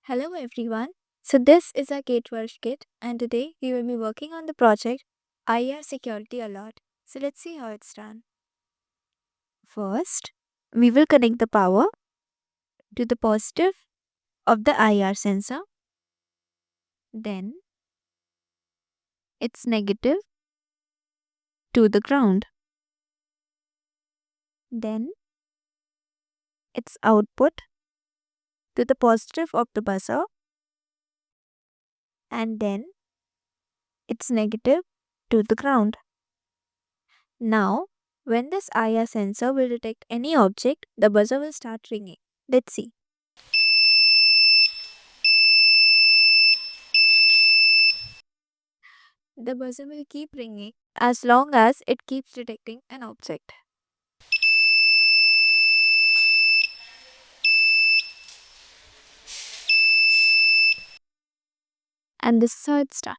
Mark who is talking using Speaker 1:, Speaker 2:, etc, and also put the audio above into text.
Speaker 1: Hello everyone. So this is our K-12 kit and today we will be working on the project IR Security Alert. So let's see how it's done. First, we will connect the power to the positive of the IR sensor. Then its negative to the ground. Then its output to the positive of the buzzer. And then its negative to the ground. Now, when this IR sensor will detect any object, the buzzer will start ringing. Let's see. The buzzer will keep ringing as long as it keeps detecting an object. And this is how it's done.